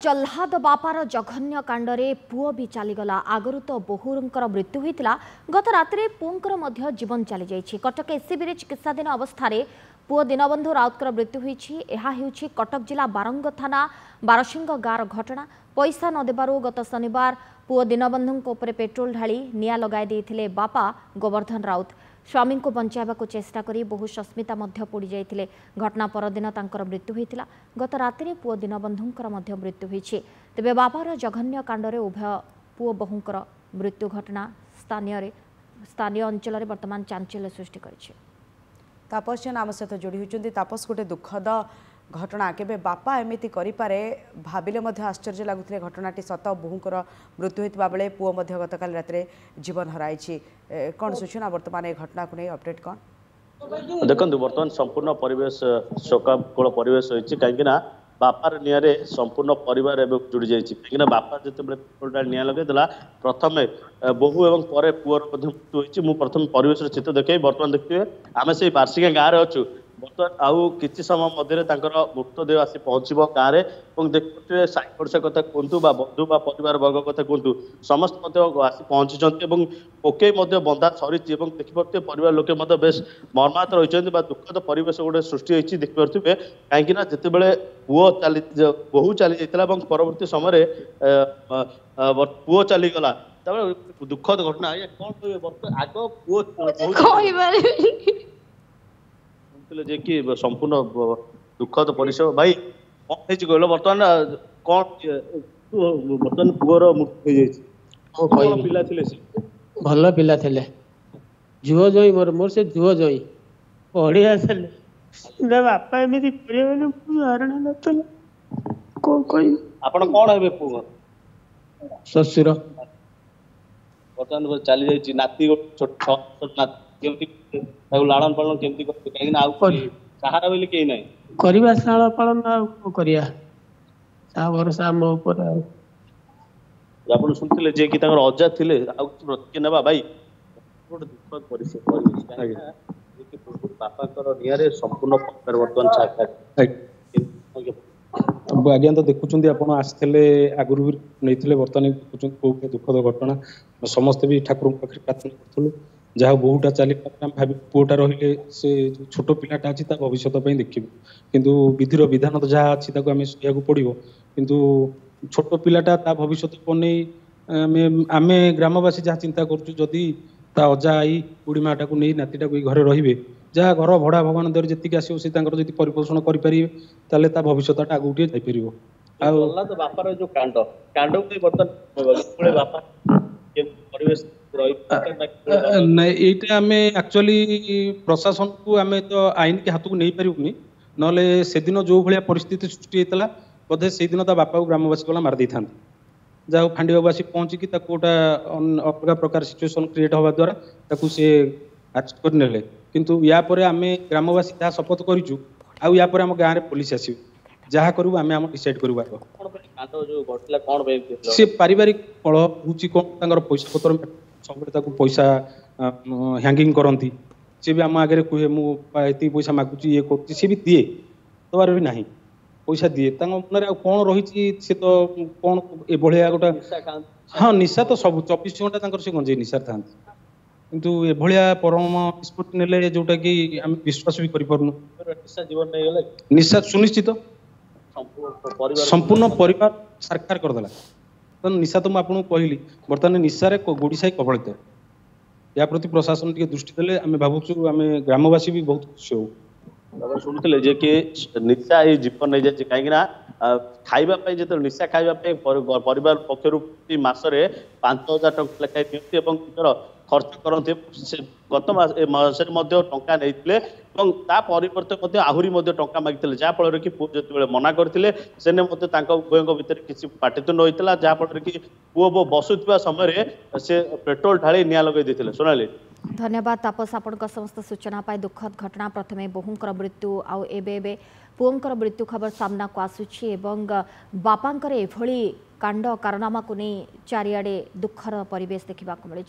जल्लाद बापार जघन्य कांडरे पुओ भी चलीगला आगरू तो बहुर मृत्यु होता गत राति पुओं जीवन चली जाइए। कटक एससीबी चिकित्साधीन अवस्था पुओ दीनबंधु राउतर मृत्यु होती। कटक जिला बारंग थाना बारसिंग गाँव घटना। पैसा नदेबारु गत शनिवार पुओ दीनबंधु पेट्रोल ढाली निआं लगाई देइथिले बापा गोवर्धन राउत। स्वामी को बंचाइबा चेष्टा करी बहु सस्मिता पोड़ी जाइथिले। घटना परदिन तांकर मृत्यु होता। गत राति पुओ दीनबंधुंकर मृत्यु होइछि। तेबे बापार जघन्य कांडरे उभय पुओ बहुंकर मृत्यु घटना स्थानीय अंचल में वर्तमान चांचल्य सृष्टि करिछि। तापस जन आम सहित जोड़ी होती। तापस गोटे दुखद घटना केबे बापा एमिति करिपारे भाबिले मध्य आश्चर्य लगुଥିଲେ। घटनाटी सत बहुंकर मृत्यु होता बेले पुओ मध्य गतकाल राति जीवन हराई। कौन सूचना वर्तमान ए घटना को नहीं अपडेट कौन देखो बर्तमान संपूर्ण परिवेश शोकाकुल परिवेश होती कहीं बापार निआरे संपूर्ण परिवार एवं जुड़ी जाइए। कहीं बापा जो पेट्रोल निआं लगेदेला प्रथम बहु एवं पर पुअर मृत्यु होती। प्रथम परिवेश चित्र देखे बर्तमान देखिए आम से बार्षिका गाँव में अच्छु। बर्तमान आउ किसी समय मध्य मृतदेह आसी पहुँचब गाँव में देखिए साई पड़सा कथा कहतु बंधु परिवार वर्ग कथा कहतु समस्त आसी पहुँची पोके बंधा सरी देखिपे परिवार लोके बेस मर्माहत रही दुखद परिवेश गोटे सृष्टि होती। देखिपे कहीं जिते पुओ चली बहु चली जाता परवर्ती समय पुओ चलीगला दुखद घटना कौन आग पुओ जे कि संपूर्ण दुखद परिवेश भाई कौन कहल बर्तमान कौन बर्तमान पुअर मृत्यु पिला भल पिला झुओ जई मोर से झुओ जई पढ़िया बापा एमती आपण कौन हे पुओ शशुर बर्तमान चली जाइए नाती छोट नाती लालन पालन केमती कहीं सहारा बोली कहीं ना करवा लालन पालन आ भरोसा मो ऊपर आप शुणुते जे कि अजा थे ना भाई गोटे दुखद परिवेश बापा निआरे संपूर्ण बर्तमान आज्ञा तो देखुं आप आसते आगुरी भी नहीं बर्तमान देखुं दुखद घटना समस्ते भी ठाकुर पाखे प्रार्थना करूँ जहाँ बहुटा चली भाव पुओटा रही से छोट पिलाटा अच्छी भविष्य देखू किंतु विधिर विधान तो जहाँ अच्छी आम सह पड़ो किंतु छोट पिलाटा ता भविष्य को नहीं आम ग्रामवासी जहाँ चिंता करुदी ता अजा आई बुढ़ी माटा को नहीं नातीटा को घरे रे जहाँ घर भड़ा भगवान दर जी आसो से परिपोषण करें ता भविष्यटा आगू टे जापर बापार जो कांड कांड बापा यहीटा आम एक्चुअली प्रशासन को आम तो आईन के हाथ को नहीं पारूनी ना से दिन जो भाया परिस्थिति सृष्टि होता बोधे से दिन बापा को ग्रामवासी गला मारदे था जहाँ फांडी बाबू आसी पहुँचिकी गोटा अलग प्रकार सिचुएसन क्रिएट हवा द्वारा सी आरेस्ट कर नेले किंतु यापर आम ग्रामवासी जहाँ शपथ करूँ आपर आम गाँव में पुलिस आस जहाँ करूँ आम आम डिसाइड करूँ सी पारिवारिक कलह हूँ कौन पैसा पतर सब पैसा हैंगिंग करती सी भी आम आगे कहे मुझे पैसा मागुची ये कर सी भी दिए दबार भी ना पैसा दिए मन कौन रही सी तो कौन ये गोटे हाँ निशा तो सब 24 घंटा से गंजे निशा था किंतु एभलिया परम निष्पत्ति नेले जोटा कि आम विश्वास भी करूँ निशा सुनिश्चित संपूर्ण परिवार साकार करदेला तो निशा तो मुझे कहली बर्तमान निशारे गोड़ीसाई कबलित या प्रति प्रशासन टी दृष्टि देले आम भावुँ आम ग्रामवासी भी बहुत खुशी हो शुणुते जे कि निशा ये जीवन नहीं जाए कहीं खाइबा जो निशा खाइबा परिवार पक्षर मसरे 5,000 टंका लेखाएं दिखती खर्च करते गत मास टंका नहीं परिवर्ते आहरी टंका मागी जहाँफल कि पुओ जो मना करते उभयों भितर किसी पाटितुंड होता जहाँफल कि पुओ बसुवा समय से पेट्रोल ढाली निआं लगे सोनाली। धन्यवाद तापस आपण समस्त सूचना पाई। दुखद घटना प्रथमे बहुंकर मृत्यु आउ एबे पुओंकर मृत्यु खबर सामना को आसुछि एवं बापांकर एभली कांड कारनामा को नहीं चारिआडे दुखर परिवेश देखा मिली।